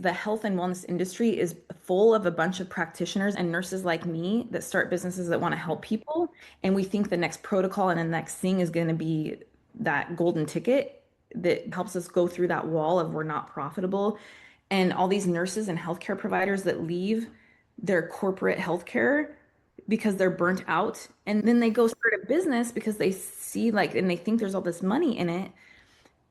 The health and wellness industry is full of a bunch of practitioners and nurses like me that start businesses that want to help people. And we think the next protocol and the next thing is going to be that golden ticket that helps us go through that wall of we're not profitable. And all these nurses and healthcare providers that leave their corporate healthcare because they're burnt out. And then they go start a business because they see like, and they think there's all this money in it.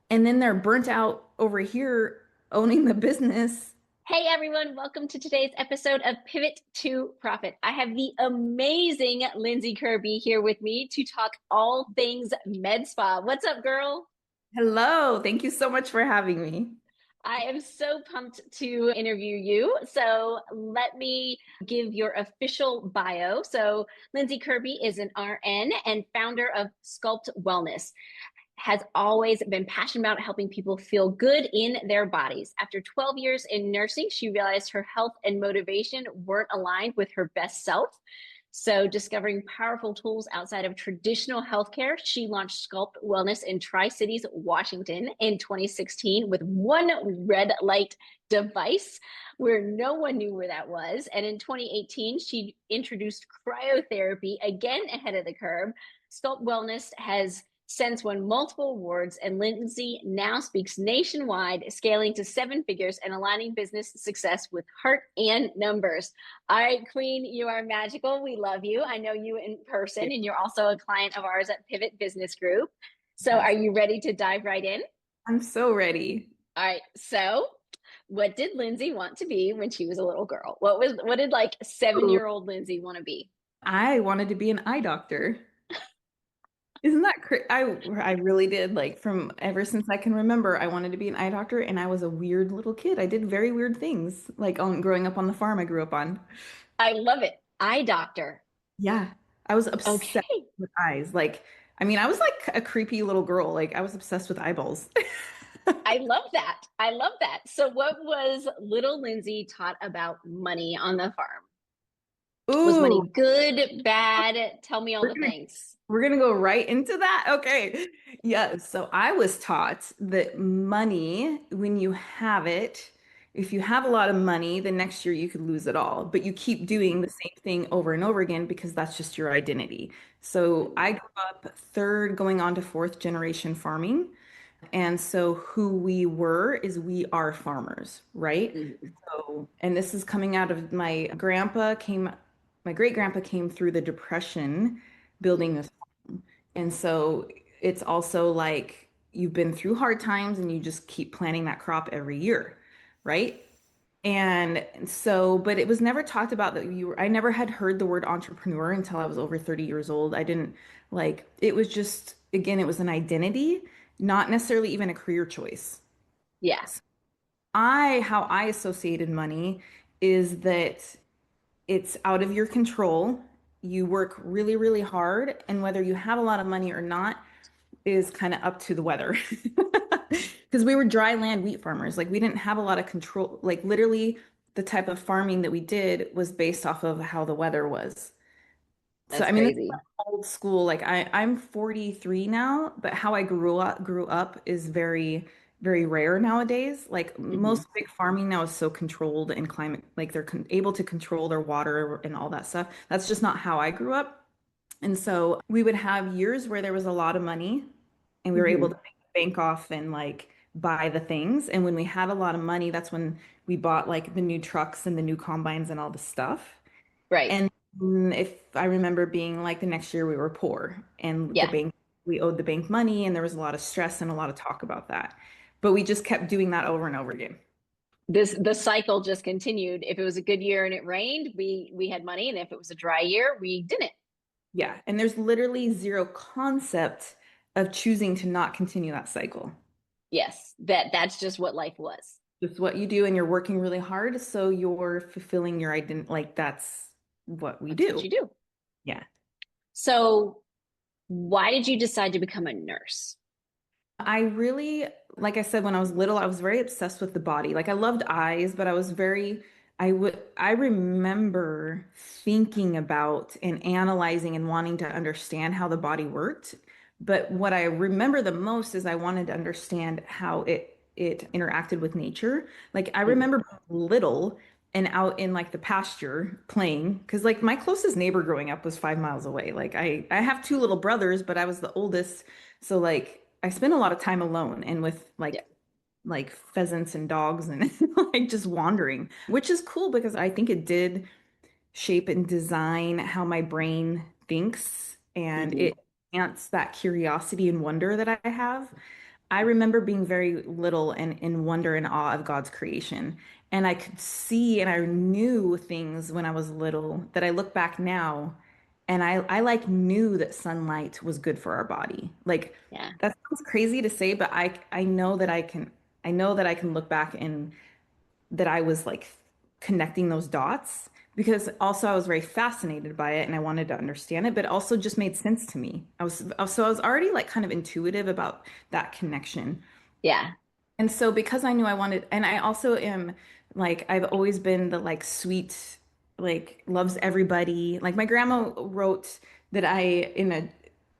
And then they're burnt out over here owning the business. Hey everyone, welcome to today's episode of Pivot to Profit. I have the amazing Lindsay Kirby here with me to talk all things med spa. What's up, girl? Hello. Thank you so much for having me. I am so pumped to interview you. So let me give your official bio. So Lindsay Kirby is an RN and founder of Sculpt Wellness. Has always been passionate about helping people feel good in their bodies. After 12 years in nursing, she realized her health and motivation weren't aligned with her best self. So, discovering powerful tools outside of traditional healthcare, she launched Sculpt Wellness in Tri-Cities, Washington in 2016 with one red light device where no one knew where that was. And in 2018, she introduced cryotherapy, again ahead of the curve. Sculpt Wellness has since won multiple awards, and Lindsay now speaks nationwide, scaling to seven figures and aligning business success with heart and numbers. All right, Queen, you are magical. We love you. I know you in person, and you're also a client of ours at Pivot Business Group. So are Yes. you ready to dive right in? I'm so ready. All right. So what did Lindsay want to be when she was a little girl? What did like 7-year-old Lindsay want to be? I wanted to be an eye doctor. Isn't that crazy? I really did. Like from ever since I can remember, I wanted to be an eye doctor, and I was a weird little kid. I did very weird things, like on growing up on the farm I grew up on. I love it. Eye doctor. Yeah, I was obsessed Okay. with eyes. Like, I mean, I was like a creepy little girl. Like, I was obsessed with eyeballs. I love that. I love that. So, what was little Lindsay taught about money on the farm? Was Ooh, money good, bad? Tell me all we're the gonna things. we're gonna go right into that. Okay. Yes. So I was taught that money, when you have it, if you have a lot of money, the next year you could lose it all. But you keep doing the same thing over and over again because that's just your identity. So I grew up third going on to fourth generation farming. And so who we were is we are farmers, right? Mhm. So, and this is coming out of my great grandpa came through the Depression building this. And so it's also like you've been through hard times and you just keep planting that crop every year, right? And so, but it was never talked about that I never had heard the word entrepreneur until I was over 30 years old. I didn't like, it was just, again, it was an identity, not necessarily even a career choice. Yeah, How I associated money is that it's out of your control. You work really, really hard, and whether you have a lot of money or not is kind of up to the weather. Because we were dry land wheat farmers. Like we didn't have a lot of control. Like literally the type of farming that we did was based off of how the weather was. So that's I mean, this is crazy. like old school. Like I'm 43 now, but how I grew up is very, very rare nowadays. Like Hmm. most big farming now is so controlled and climate, like they're able to control their water and all that stuff. That's just not how I grew up. And so we would have years where there was a lot of money and we were able to Hmm. make the bank off and like buy the things. And when we had a lot of money, that's when we bought like the new trucks and the new combines and all the stuff. Right. And if I remember being like the next year we were poor and Yeah. we owed the bank money and there was a lot of stress and a lot of talk about that. But we just kept doing that over and over again. The cycle just continued. If it was a good year and it rained, we had money, and if it was a dry year, we didn't. Yeah. And there's literally zero concept of choosing to not continue that cycle. Yes, that's just what life was. Just what you do and you're working really hard, so you're fulfilling your identity. Like that's what we That's what do. you do. Yeah. So, why did you decide to become a nurse? I really, like I said, when I was little, I was very obsessed with the body. Like I loved eyes, but I remember thinking about and analyzing and wanting to understand how the body worked. But what I remember the most is I wanted to understand how it it interacted with nature. Like I Mhm. remember being little and out in like the pasture playing because like my closest neighbor growing up was 5 miles away. Like I have two little brothers, but I was the oldest, so like I spent a lot of time alone and with Yeah. like pheasants and dogs and like just wandering, which is cool because I think it did shape and design how my brain thinks, and Hmm. it enhanced that curiosity and wonder that I have. I remember being very little and in wonder and awe of God's creation. And I could see and I knew things when I was little that I look back now and I like knew that sunlight was good for our body. Like Yeah. that sounds crazy to say, but I know that I know that I can look back and that I was like connecting those dots because also I was very fascinated by it and I wanted to understand it, but it also just made sense to me. So I was already like kind of intuitive about that connection. Yeah. And so because I knew I wanted, and I also am like, I've always been the like sweet, like loves everybody. Like my grandma wrote that in a,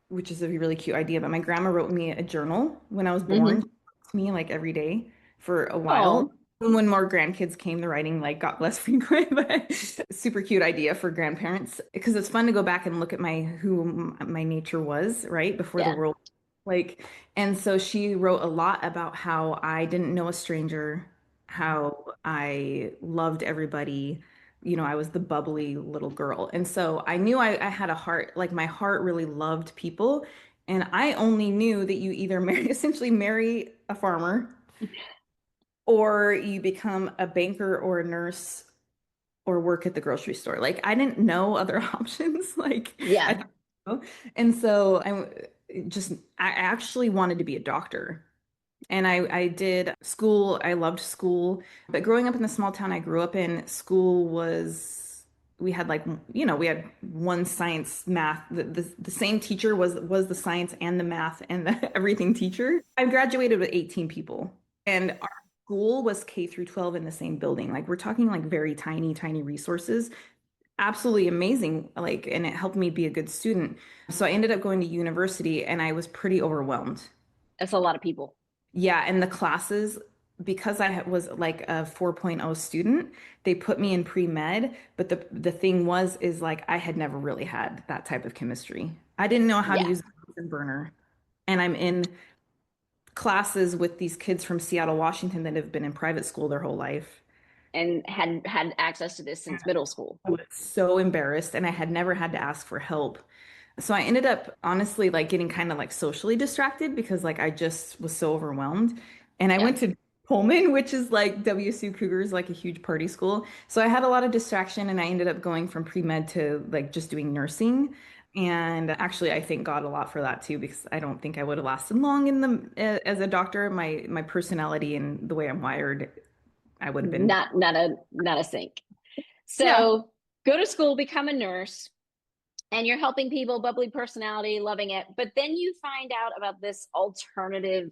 which is a really cute idea, but my grandma wrote me a journal when I was born Hmm. to me like every day for a while. Oh, And when more grandkids came, the writing like got less frequent, but super cute idea for grandparents because it's fun to go back and look at who my nature was, right? Before the yeah. world like, and so she wrote a lot about how I didn't know a stranger, how I loved everybody. You know, I was the bubbly little girl. And so I knew I had a heart, like my heart really loved people. And I only knew that you either marry, essentially marry a farmer or you become a banker or a nurse or work at the grocery store. Like I didn't know other options. Like I Yeah. thought so. And so I actually wanted to be a doctor. And I did school. I loved school. But growing up in the small town I grew up in, school was, we had like, we had one science math. The same teacher was the science and the math and the everything teacher. I graduated with 18 people. And our school was K through 12 in the same building. Like we're talking like very tiny, tiny resources. Absolutely amazing. Like, and it helped me be a good student. So I ended up going to university and I was pretty overwhelmed. That's a lot of people. Yeah, and the classes, because was like a 4.0 student, they put me in pre-med, but the thing was is like I had never really had that type of chemistry. I didn't know how to Yeah. use a Bunsen burner. And I'm in classes with these kids from Seattle, Washington that have been in private school their whole life. And had access to this since middle school. I was so embarrassed and I had never had to ask for help. So I ended up honestly like getting kind of like socially distracted because like I just was so overwhelmed. And I Yeah. went to Pullman, which is like WSU Cougars, like a huge party school. So I had a lot of distraction and I ended up going from pre-med to like just doing nursing. And actually, I thank God a lot for that too, because I don't think I would have lasted long in as a doctor. My personality and the way I'm wired, I would have been. Not a sink. Yeah. So go to school, become a nurse, and you're helping people, bubbly personality, loving it. But then you find out about this alternative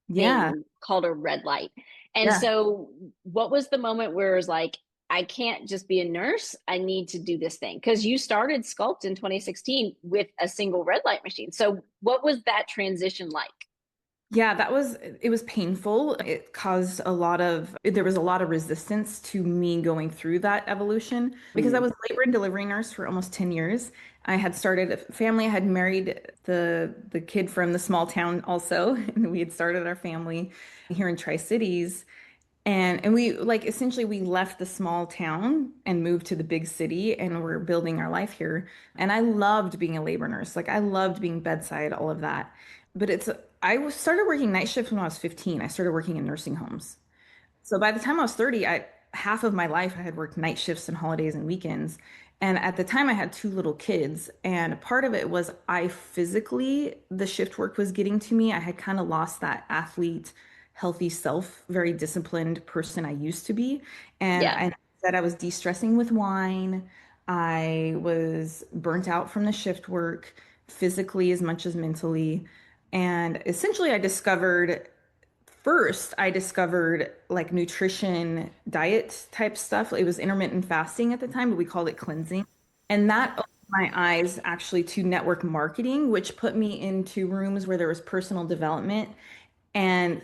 Yeah. thing called a red light. And Yeah. so, what was the moment where it was like, I can't just be a nurse. I need to do this thing? Because you started Sculpt in 2016 with a single red light machine. So, what was that transition like? Yeah, it was painful. It caused there was a lot of resistance to me going through that evolution because I Mm, was a labor and delivery nurse for almost 10 years. I had started a family. I had married the kid from the small town also, and we had started our family here in Tri-Cities. And we like essentially we left the small town and moved to the big city and we're building our life here. And I loved being a labor nurse. Like I loved being bedside, all of that. But started working night shifts when I was 15. I started working in nursing homes. So by the time I was 30, I half of my life I had worked night shifts and holidays and weekends. And at the time I had two little kids. And part of it was the shift work was getting to me. I had kind of lost that athlete, healthy self, very disciplined person I used to be. yeah. And that I was de-stressing with wine. I was burnt out from the shift work physically as much as mentally. And essentially I discovered like nutrition diet type stuff. It was intermittent fasting at the time, but we called it cleansing. And that opened my eyes actually to network marketing, which put me into rooms where there was personal development and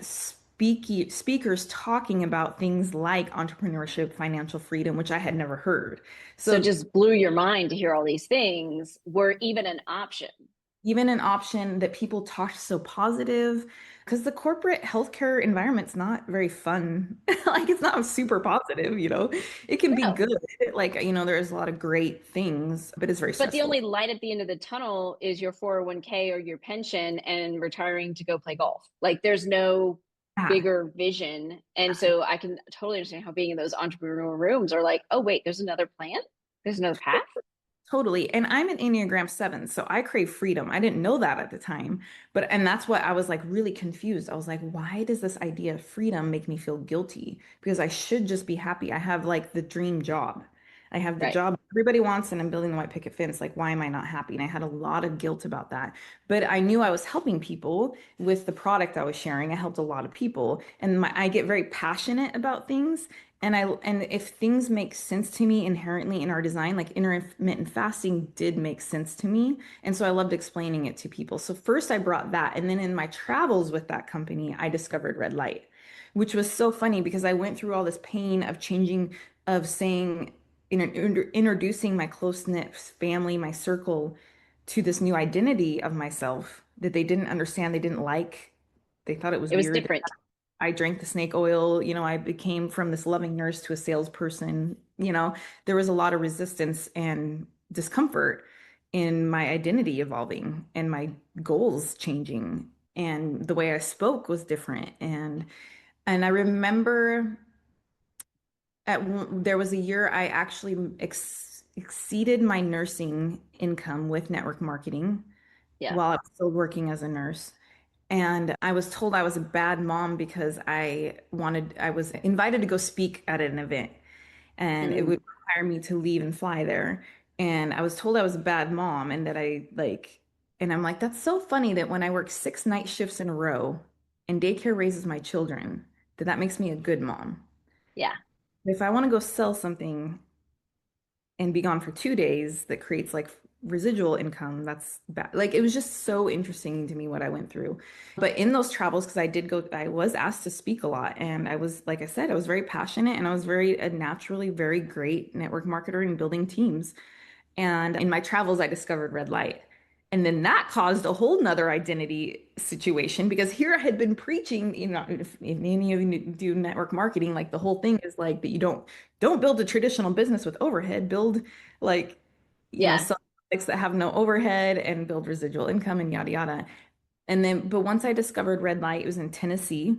speakers talking about things like entrepreneurship, financial freedom, which I had never heard. So it So just blew your mind to hear all these things were even an option. even an option that people talked so positive, because the corporate healthcare environment's not very fun. Like it's not super positive, you know. It can be No. good. Like, there's a lot of great things, but it's very But the stressful. only light at the end of the tunnel is your 401k or your pension and retiring to go play golf. Like there's no Yeah. bigger vision. And so I can totally understand how being in those entrepreneurial rooms are like, oh, wait, there's another plan? There's another path? Totally. And I'm an Enneagram 7, so I crave freedom. I didn't know that at the time, and that's what I was like really confused. I was like, why does this idea of freedom make me feel guilty? Because I should just be happy. I have like the dream job. I have the Right. job everybody wants, and I'm building the white picket fence. Like, why am I not happy? And I had a lot of guilt about that. But I knew I was helping people with the product I was sharing. I helped a lot of people, and I get very passionate about things. And if things make sense to me inherently in our design, like intermittent fasting did make sense to me. And so I loved explaining it to people. So first I brought that. And then in my travels with that company, I discovered red light, which was so funny because I went through all this pain of changing, of saying, introducing my close-knit family, my circle to this new identity of myself that they didn't understand, they didn't like. They thought it was It was weird. different. I drank the snake oil. I became from this loving nurse to a salesperson. There was a lot of resistance and discomfort in my identity evolving and my goals changing. And the way I spoke was different. And I remember there was a year I actually exceeded my nursing income with network marketing Yeah. while I was still working as a nurse. And I was told I was a bad mom because I was invited to go speak at an event and it Mm, would require me to leave and fly there. And I was told I was a bad mom and that and I'm like, that's so funny that when I work 6 night shifts in a row and daycare raises my children, that makes me a good mom. yeah. If I want to go sell something and be gone for 2 days that creates like residual income, that's bad. Like it was just so interesting to me what I went through. But in those travels, because I was asked to speak a lot, and I was, like I said, I was very passionate, and I was very a naturally very great network marketer and building teams. And in my travels, I discovered red light. And then that caused a whole nother identity situation because here I had been preaching, if any of you do network marketing, like the whole thing is like that you don't build a traditional business with overhead, build like, Yeah. some products that have no overhead and build residual income and yada yada. But once I discovered red light, it was in Tennessee.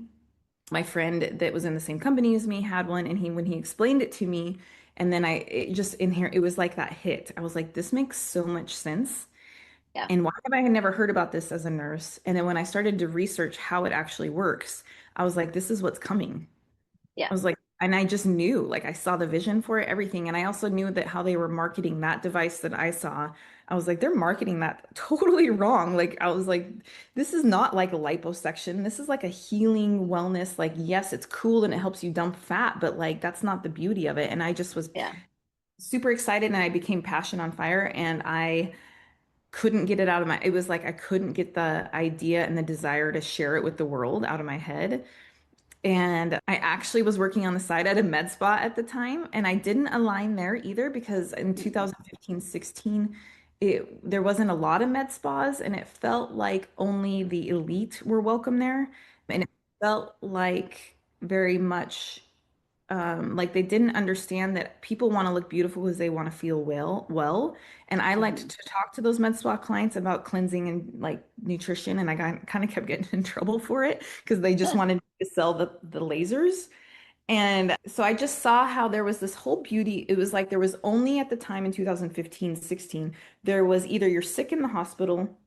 My friend that was in the same company as me had one, and when he explained it to me, and then it just in here, it was like that hit. I was like, this makes so much sense. Yeah. And why have I never heard about this as a nurse? And then when I started to research how it actually works, I was like, this is what's coming. Yeah. I was like, and I just knew, like, I saw the vision for it, everything. And I also knew that how they were marketing that device that I saw, I was like, they're marketing that totally wrong. Like, I was like, this is not like a liposuction. This is like a healing wellness. Like, yes, it's cool and it helps you dump fat, but like, that's not the beauty of it. And I just was Yeah. super excited and I became passion on fire and I couldn't get it out of it was like I couldn't get the idea and the desire to share it with the world out of my head. And I actually was working on the side at a med spa at the time, and I didn't align there either because in Mm-mm. 2015, 16, there wasn't a lot of med spas, and it felt like only the elite were welcome there. And it felt like very much like they didn't understand that people want to look beautiful because they want to feel well. And I liked Mhm. to talk to those med spa clients about cleansing and like nutrition, and I kind of kept getting in trouble for it because they just Huh. wanted to sell the lasers. And so I just saw how there was this whole beauty. It was like there was only at the time in 2015, 16, there was either you're sick in the hospital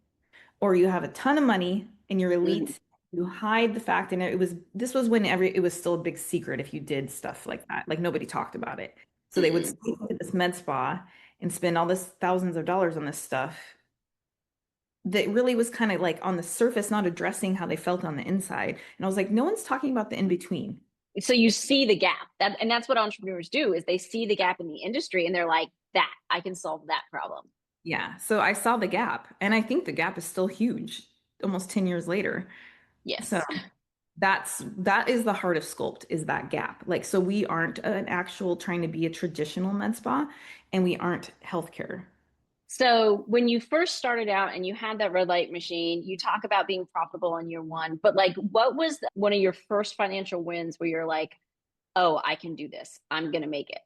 or you have a ton of money and you're Mhm. elite, you hide the fact, and this was when it was still a big secret if you did stuff like that. Like nobody talked about it. So they would Mm-mm. sneak into this med spa and spend all this thousands of dollars on this stuff that really was kind of like on the surface, not addressing how they felt on the inside. And I was like, no one's talking about the in between. So you see the gap and that's what entrepreneurs do is they see the gap in the industry and they're like that I can solve that problem. Yeah. So I saw the gap, and I think the gap is still huge almost 10 years later. So Yes. that is the heart of Sculpt, is that gap. Like, so we aren't an actual trying to be a traditional med spa, and we aren't healthcare. So when you first started out and you had that red light machine, you talk about being profitable in year one, but like what was one of your first financial wins where you're like, oh, I can do this. I'm gonna make it.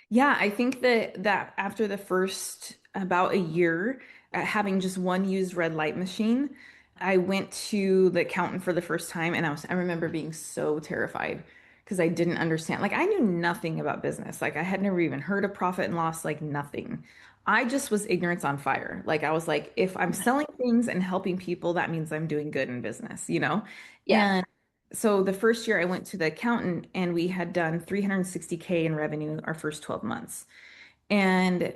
Yeah, I think that after the first about a year, having just one used red light machine, I went to the accountant for the first time, and I remember being so terrified because I didn't understand. Like, I knew nothing about business. Like, I had never even heard of profit and loss, like nothing. I just was ignorance on fire. Like, I was like, if I'm selling things and helping people, that means I'm doing good in business, you know? Yeah, So the first year I went to the accountant, and we had done 360K in revenue our first 12 months. And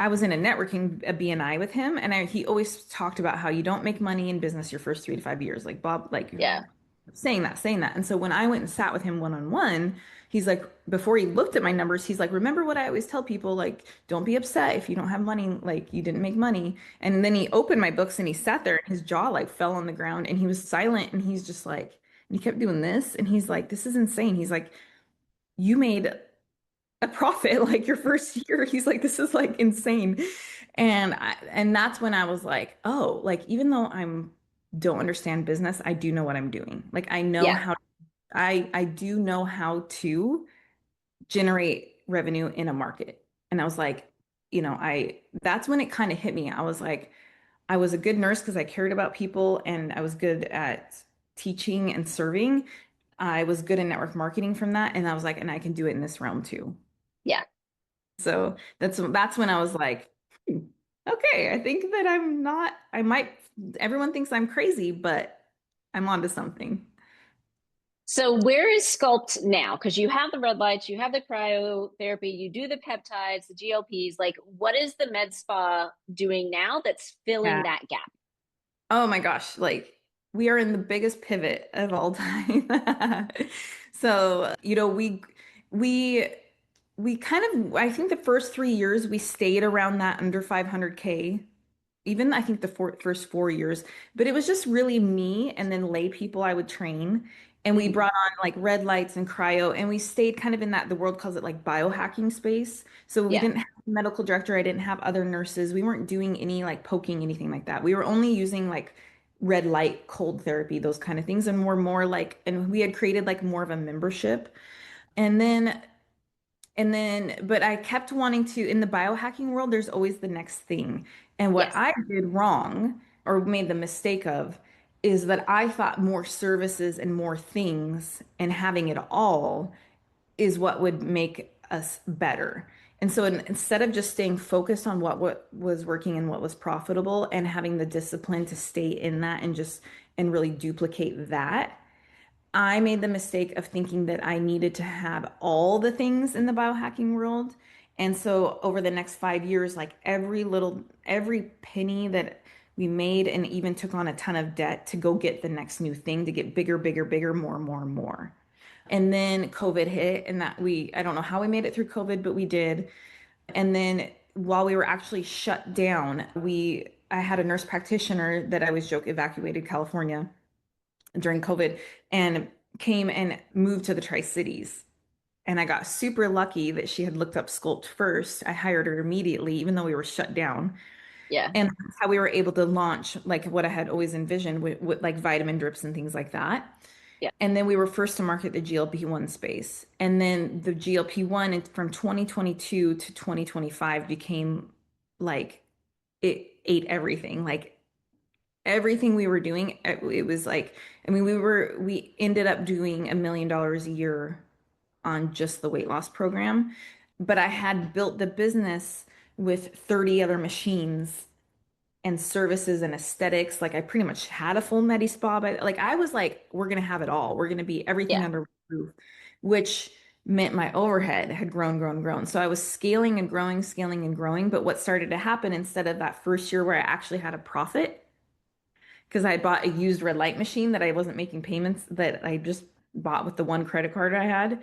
I was in a networking a BNI with him, and he always talked about how you don't make money in business your first 3 to 5 years. Like Bob, like yeah, saying that. And so when I went and sat with him one on one, he's like, before he looked at my numbers, he's like, remember what I always tell people, like, don't be upset if you don't have money, like you didn't make money. And then he opened my books and he sat there and his jaw like fell on the ground and he was silent and he's just like, and he kept doing this. And he's like, this is insane. He's like, you made a profit like your first year. He's like, this is like insane. And that's when I was like, oh, like even though I'm don't understand business, I do know what I'm doing. Like I know yeah, how I do know how to generate revenue in a market. And I was like, I that's when it kind of hit me. I was like, I was a good nurse because I cared about people and I was good at teaching and serving. I was good in network marketing from that. And I was like, and I can do it in this realm too. yeah. So that's when I was like, okay, I think that I'm not, I might, everyone thinks I'm crazy, but I'm onto something. So where is Sculpt now? Because you have the red lights, you have the cryotherapy, you do the peptides, the GLPs. Like, what is the med spa doing now that's filling Yeah. that gap? Oh my gosh, like we are in the biggest pivot of all time. So, we we kind of I think the first 3 years we stayed around that under 500K, even I think the first 4 years, but it was just really me and then lay people I would train. And we Hmm. brought on like red lights and cryo, and we stayed kind of in that, the world calls it like biohacking space. So we Yeah, didn't have a medical director, I didn't have other nurses. We weren't doing any like poking, anything like that. We were only using like red light, cold therapy, those kind of things. And we're more like, and we had created like more of a membership. And then but I kept wanting to, in the biohacking world, there's always the next thing. And what yes, I did wrong or made the mistake of is that I thought more services and more things and having it all is what would make us better. And so instead of just staying focused on what was working and what was profitable and having the discipline to stay in that and just and really duplicate that, I made the mistake of thinking that I needed to have all the things in the biohacking world. And so over the next 5 years, like every penny that we made and even took on a ton of debt to go get the next new thing to get bigger, bigger, bigger, more, more, more. And then COVID hit and I don't know how we made it through COVID, but we did. And then while we were actually shut down, I had a nurse practitioner that I was evacuated California during COVID and came and moved to the Tri-Cities. And I got super lucky that she had looked up Sculpt first. I hired her immediately, even though we were shut down. yeah, And that's how we were able to launch like what I had always envisioned with like vitamin drips and things like that. yeah, And then we were first to market the GLP-1 space. And then the GLP-1 from 2022 to 2025 became like it ate everything. Like everything we were doing, it was like, I mean, we ended up doing $1 million a year on just the weight loss program. But I had built the business with 30 other machines and services and aesthetics. Like I pretty much had a full Medi spa, but like I was like, we're gonna have it all. We're gonna be everything yeah. under one roof, which meant my overhead had grown, grown, grown. So I was scaling and growing, scaling and growing. But what started to happen instead of that first year where I actually had a profit, because I bought a used red light machine that I wasn't making payments, that I just bought with the one credit card I had.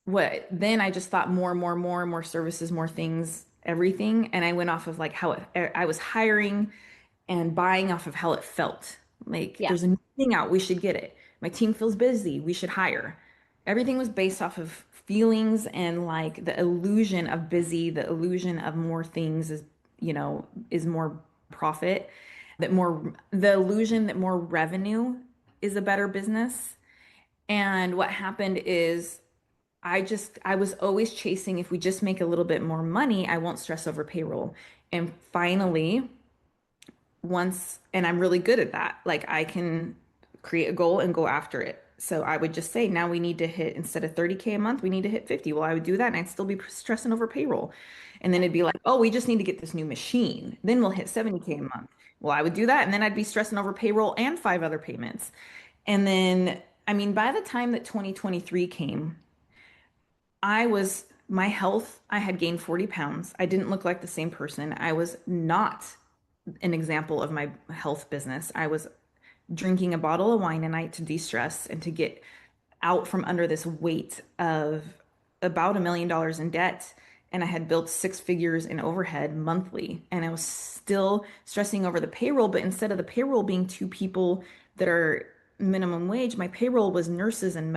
What then I just thought more, more, more, more services, more things, everything. And I went off of like I was hiring and buying off of how it felt. Like Yeah. there's a new thing out, we should get it. My team feels busy. We should hire. Everything was based off of feelings and like the illusion of busy, the illusion of more things is, is more profit, the illusion that more revenue is a better business. And what happened is I was always chasing, if we just make a little bit more money, I won't stress over payroll. And finally, and I'm really good at that, like I can create a goal and go after it. So I would just say, now we need to hit, instead of 30K a month, we need to hit 50. Well, I would do that and I'd still be stressing over payroll. And then it'd be like, oh, we just need to get this new machine. Then we'll hit 70K a month. Well, I would do that. And then I'd be stressing over payroll and five other payments. And then, I mean, by the time that 2023 came, my health, I had gained 40 pounds. I didn't look like the same person. I was not an example of my health business. I was drinking a bottle of wine a night to de-stress and to get out from under this weight of about $1 million in debt. And I had built six figures in overhead monthly. And I was still stressing over the payroll. But instead of the payroll being two people that are minimum wage, my payroll was nurses and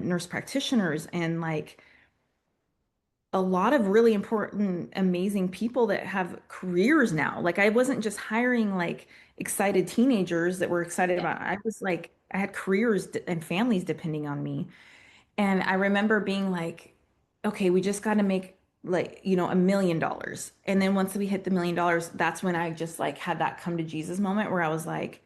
nurse practitioners and like a lot of really important, amazing people that have careers now. Like I wasn't just hiring like excited teenagers that were excited Yeah. about. I was like, I had careers and families depending on me. And I remember being like, okay, we just got to make like, $1 million. And then once we hit the $1 million, that's when I just like had that come to Jesus moment where I was like,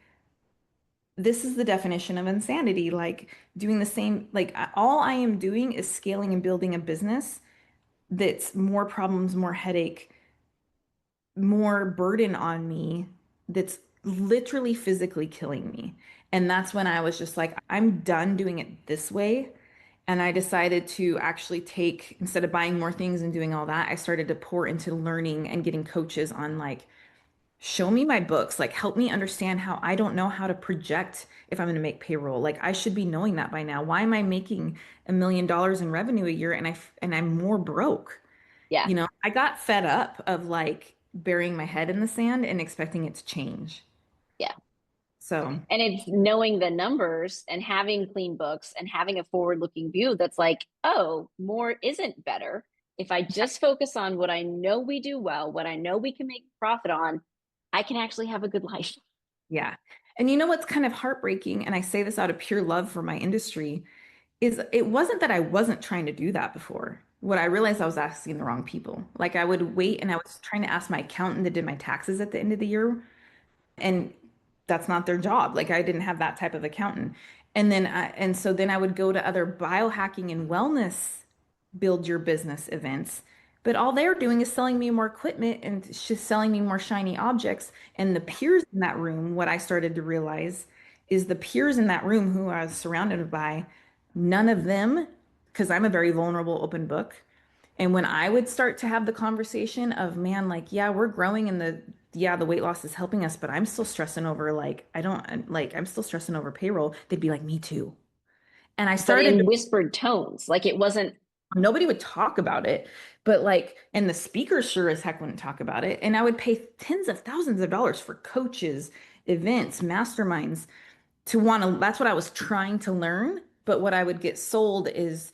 this is the definition of insanity. Like doing the same, like all I am doing is scaling and building a business that's more problems, more headache, more burden on me, that's literally physically killing me. And that's when I was just like, I'm done doing it this way. And I decided to actually take, instead of buying more things and doing all that, I started to pour into learning and getting coaches on like, show me my books, like help me understand how I don't know how to project if I'm going to make payroll. Like I should be knowing that by now. Why am I making $1 million in revenue a year and I'm more broke? Yeah. I got fed up of like burying my head in the sand and expecting it to change. Yeah. So, And it's knowing the numbers and having clean books and having a forward looking view that's like, oh, more isn't better. If I just focus on what I know we do well, what I know we can make profit on, I can actually have a good life. yeah. And you know what's kind of heartbreaking, and I say this out of pure love for my industry, is it wasn't that I wasn't trying to do that before. What I realized I was asking the wrong people. Like I would wait and I was trying to ask my accountant that did my taxes at the end of the year, and that's not their job. Like I didn't have that type of accountant. And so then I would go to other biohacking and wellness build your business events. But all they're doing is selling me more equipment and just selling me more shiny objects. And the peers in that room, what I started to realize is the peers in that room who I was surrounded by, none of them, because I'm a very vulnerable open book. And when I would start to have the conversation of, man, like, yeah, we're growing and the weight loss is helping us, but I'm still stressing over, like, I'm still stressing over payroll. They'd be like, me too. And I But started in whispered tones, like it wasn't, nobody would talk about it, but like, and the speakers sure as heck wouldn't talk about it. And I would pay tens of thousands of dollars for coaches, events, masterminds to want to, that's what I was trying to learn. But what I would get sold is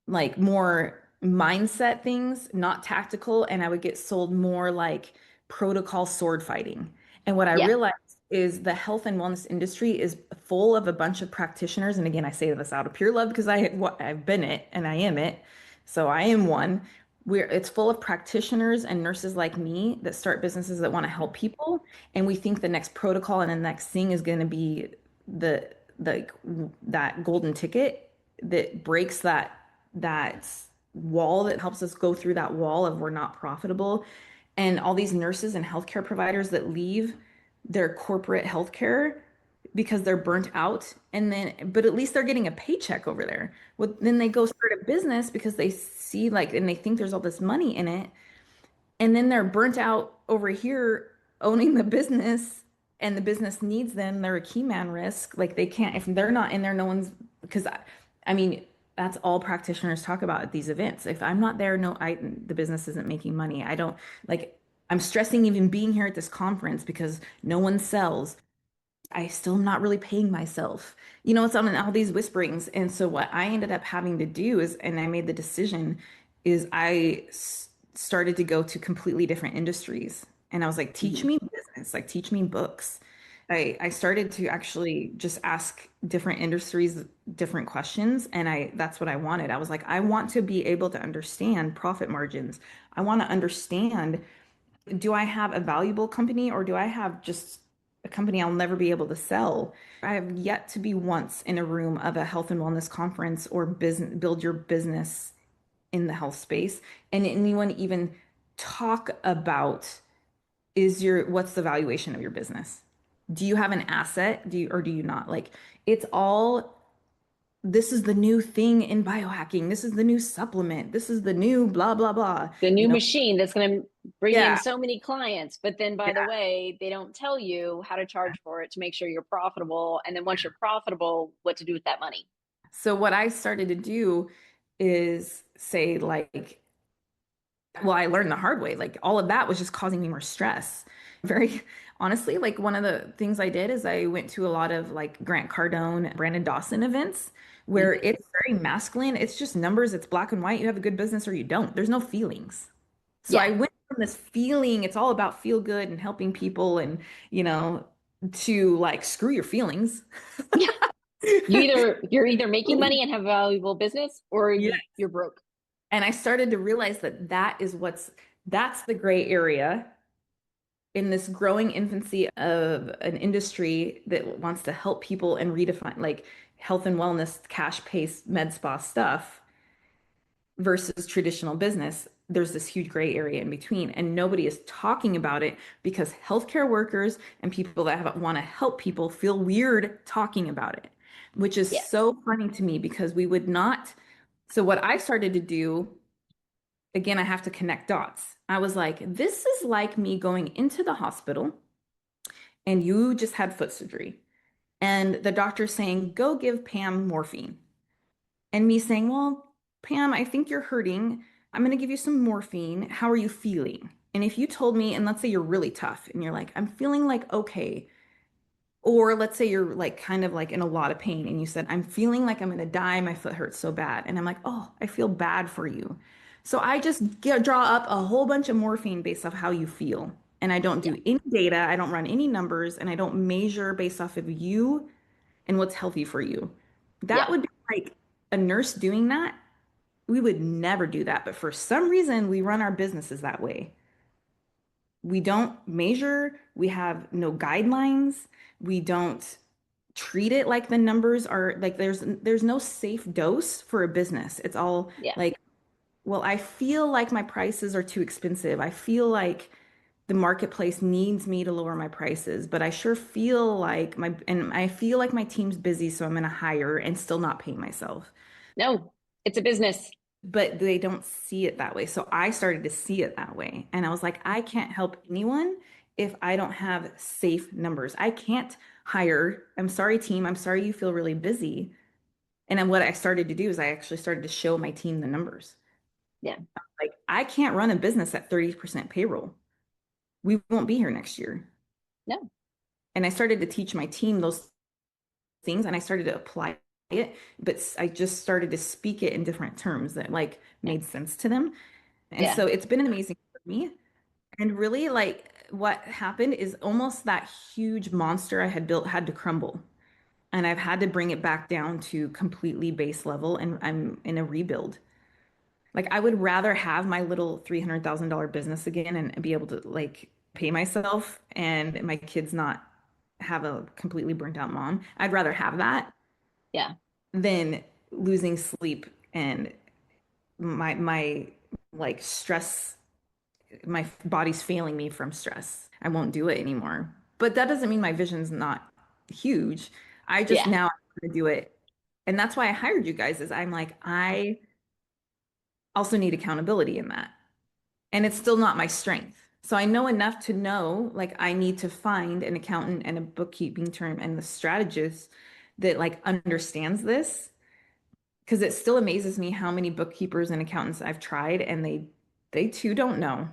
like more mindset things, not tactical. And I would get sold more like protocol sword fighting. And what I yeah, realized is the health and wellness industry is full of a bunch of practitioners. And again, I say this out of pure love because I've been it and I am it. So I am one. It's full of practitioners and nurses like me that start businesses that want to help people. And we think the next protocol and the next thing is going to be the the that golden ticket that breaks that wall, that helps us go through that wall of we're not profitable. And all these nurses and healthcare providers that leave their corporate healthcare because they're burnt out, and then but at least they're getting a paycheck over there. Well, then they go start a business because they see like and they think there's all this money in it, and then they're burnt out over here owning the business, and the business needs them. They're a key man risk. Like they can't, if they're not in there, no one's, because I mean, that's all practitioners talk about at these events. If I'm not there, the business isn't making money. I'm stressing even being here at this conference because no one sells. I still am not really paying myself. It's on all these whisperings. And so what I ended up having to do is, and I made the decision, is started to go to completely different industries. And I was like, teach Mhm. me business, like teach me books. I started to actually just ask different industries different questions. And that's what I wanted. I was like, I want to be able to understand profit margins. I want to understand, do I have a valuable company or do I have just a company I'll never be able to sell? I have yet to be once in a room of a health and wellness conference or business build your business in the health space and anyone even talk about, what's the valuation of your business? Do you have an asset? Or do you not? Like, it's all, this is the new thing in biohacking. This is the new supplement. This is the new blah blah blah. The new You know, machine that's going to bring in yeah. so many clients, but then by the way, they don't tell you how to charge for it to make sure you're profitable. And then once you're profitable, what to do with that money. So what I started to do is say like, well, I learned the hard way. Like all of that was just causing me more stress. Very honestly, like one of the things I did is I went to a lot of like Grant Cardone, Brandon Dawson events where Mhm. it's very masculine. It's just numbers, it's black and white. You have a good business or you don't. There's no feelings. So I Yeah. went from this feeling, it's all about feel good and helping people and, you know, to like screw your feelings. You're either making money and have a valuable business or Yeah. you're broke. And I started to realize that that's the gray area in this growing infancy of an industry that wants to help people and redefine like health and wellness, cash-paced med spa stuff versus traditional business. There's this huge gray area in between, and nobody is talking about it because healthcare workers and people that want to help people feel weird talking about it, which is Yes. so funny to me because we would not. So, what I started to do, again, I have to connect dots. I was like, this is like me going into the hospital and you just had foot surgery. And the doctor saying, go give Pam morphine. And me saying, well, Pam, I think you're hurting. I'm going to give you some morphine. How are you feeling? And if you told me, and let's say you're really tough and you're like, I'm feeling like okay. Or let's say you're like kind of like in a lot of pain and you said, I'm feeling like I'm going to die. My foot hurts so bad. And I'm like, oh, I feel bad for you. So I just draw up a whole bunch of morphine based off how you feel. And I don't Yeah. do any data. I don't run any numbers and I don't measure based off of you and what's healthy for you. That Yeah. would be like a nurse doing that. We would never do that. But for some reason, we run our businesses that way. We don't measure, we have no guidelines, we don't treat it like the numbers are like there's no safe dose for a business. It's all Yeah. like, well, I feel like my prices are too expensive. I feel like the marketplace needs me to lower my prices, but I sure feel like I feel like my team's busy, so I'm gonna hire and still not pay myself. No, it's a business. But they don't see it that way. So I started to see it that way. And I was like, I can't help anyone if I don't have safe numbers. I can't hire. I'm sorry, team. I'm sorry you feel really busy. And then what I started to do is I actually started to show my team the numbers. Yeah. Like, I can't run a business at 30% payroll. We won't be here next year. No. And I started to teach my team those things and I started to apply it, but I just started to speak it in different terms that like Yeah. made sense to them. And Yeah. so it's been amazing for me. And really, like, what happened is almost that huge monster I had built had to crumble. And I've had to bring it back down to completely base level. And I'm in a rebuild. Like, I would rather have my little $300,000 business again and be able to, like, pay myself and my kids not have a completely burnt out mom. I'd rather have that Yeah. than losing sleep and my like stress, my body's failing me from stress. I won't do it anymore. But that doesn't mean my vision's not huge. I just Yeah. now I'm gonna do it. And that's why I hired you guys, is I'm like, I also need accountability in that. And it's still not my strength. So I know enough to know like I need to find an accountant and a bookkeeping term and the strategist that like understands this. Because it still amazes me how many bookkeepers and accountants I've tried and they too don't know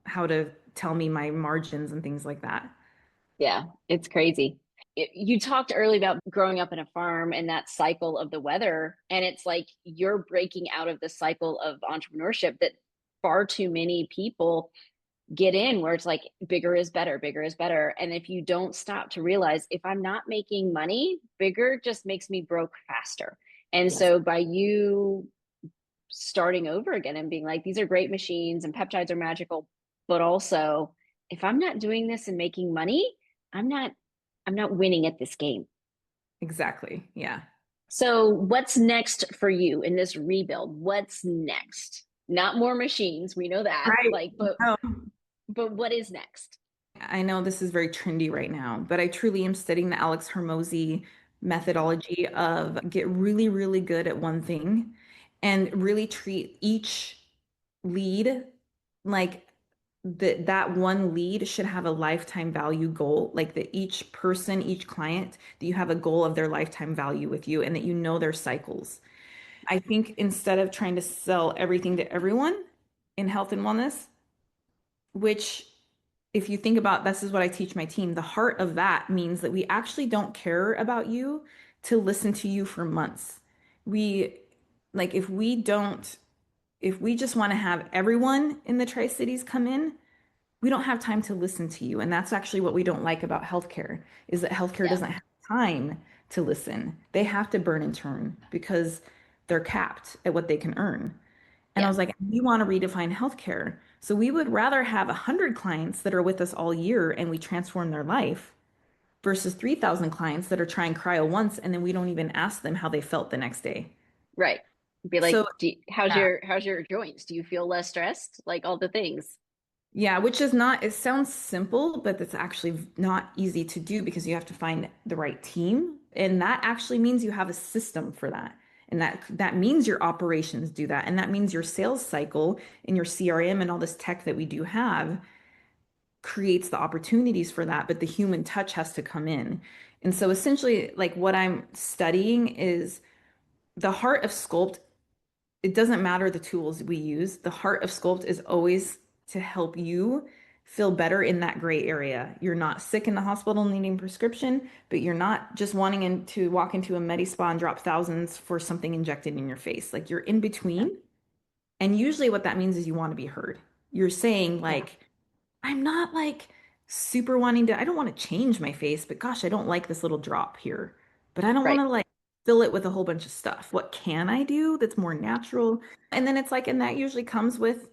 how to tell me my margins and things like that. Yeah. It's crazy. you talked early about growing up in a farm and that cycle of the weather. And it's like you're breaking out of the cycle of entrepreneurship that far too many people get in, where it's like bigger is better, bigger is better. And if you don't stop to realize, if I'm not making money, bigger just makes me broke faster. And Yes. so by you starting over again and being like, these are great machines and peptides are magical, but also if I'm not doing this and making money, I'm not I'm not winning at this game. Exactly. Yeah. So what's next for you in this rebuild? What's next? Not more machines, we know that. Right. Like, No. but what is next? I know this is very trendy right now, but I truly am studying the Alex Hermosi methodology of get really, really good at one thing and really treat each lead like that one lead should have a lifetime value goal, like that each person, each client, that you have a goal of their lifetime value with you and that you know their cycles. I think instead of trying to sell everything to everyone in health and wellness, which if you think about this is what I teach my team, the heart of that means that we actually don't care about you to listen to you for months. We like if we just want to have everyone in the Tri-Cities come in, we don't have time to listen to you. And that's actually what we don't like about healthcare is that healthcare Yeah. doesn't have time to listen. They have to burn and turn because they're capped at what they can earn. And I Yeah. was like, we want to redefine healthcare. So we would rather have 100 clients that are with us all year and we transform their life versus 3,000 clients that are trying cryo once and then we don't even ask them how they felt the next day. Right. Be like, So yeah, how's your joints? Do you feel less stressed? Like all the things. yeah, which is not, it sounds simple, but it's actually not easy to do because you have to find the right team. And that actually means you have a system for that. And that means your operations do that. And that means your sales cycle and your CRM and all this tech that we do have creates the opportunities for that, but the human touch has to come in. And so essentially, like what I'm studying is the heart of Sculpt. It doesn't matter the tools we use. The heart of Sculpt is always to help you feel better in that gray area. You're not sick in the hospital needing prescription, but you're not just wanting to walk into a med spa and drop thousands for something injected in your face. Like you're in Yeah. between. And usually what that means is you want to be heard. You're saying Yeah. like, I'm not like super wanting to, I don't want to change my face, but gosh, I don't like this little drop here. But I don't want Right. to like fill it with a whole bunch of stuff. What can I do that's more natural? And then it's like, and that usually comes with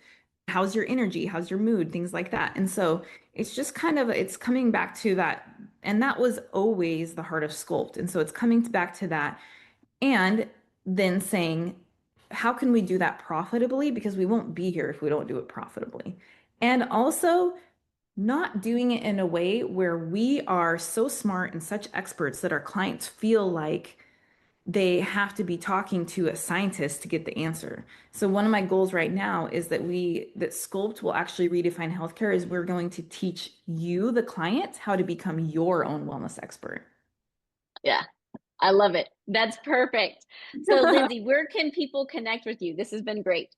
how's your energy, how's your mood, things like that. And so it's just kind of, it's coming back to that. And that was always the heart of Sculpt. And so it's coming back to that. And then saying, how can we do that profitably? Because we won't be here if we don't do it profitably. And also, not doing it in a way where we are so smart and such experts that our clients feel like they have to be talking to a scientist to get the answer. So one of my goals right now is that Sculpt will actually redefine healthcare is we're going to teach you, the client, how to become your own wellness expert. Yeah. I love it. That's perfect. So, Lindsay, where can people connect with you? This has been great.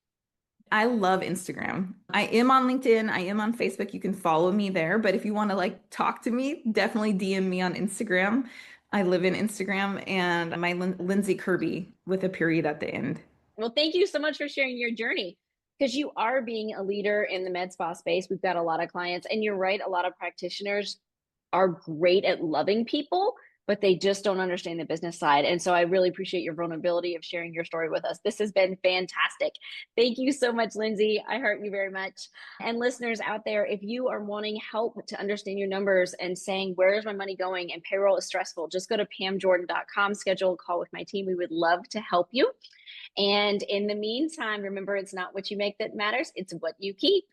I love Instagram. I am on LinkedIn. I am on Facebook. You can follow me there. But if you want to like talk to me, definitely DM me on Instagram. I live in Instagram and my Lindsay Kirby with a period at the end. Well, thank you so much for sharing your journey because you are being a leader in the med spa space. We've got a lot of clients, and you're right, a lot of practitioners are great at loving people, but they just don't understand the business side. And so I really appreciate your vulnerability of sharing your story with us. This has been fantastic. Thank you so much, Lindsay. I heart you very much. And listeners out there, if you are wanting help to understand your numbers and saying, where is my money going? And payroll is stressful, just go to pamjordan.com, schedule a call with my team. We would love to help you. And in the meantime, remember, it's not what you make that matters, it's what you keep.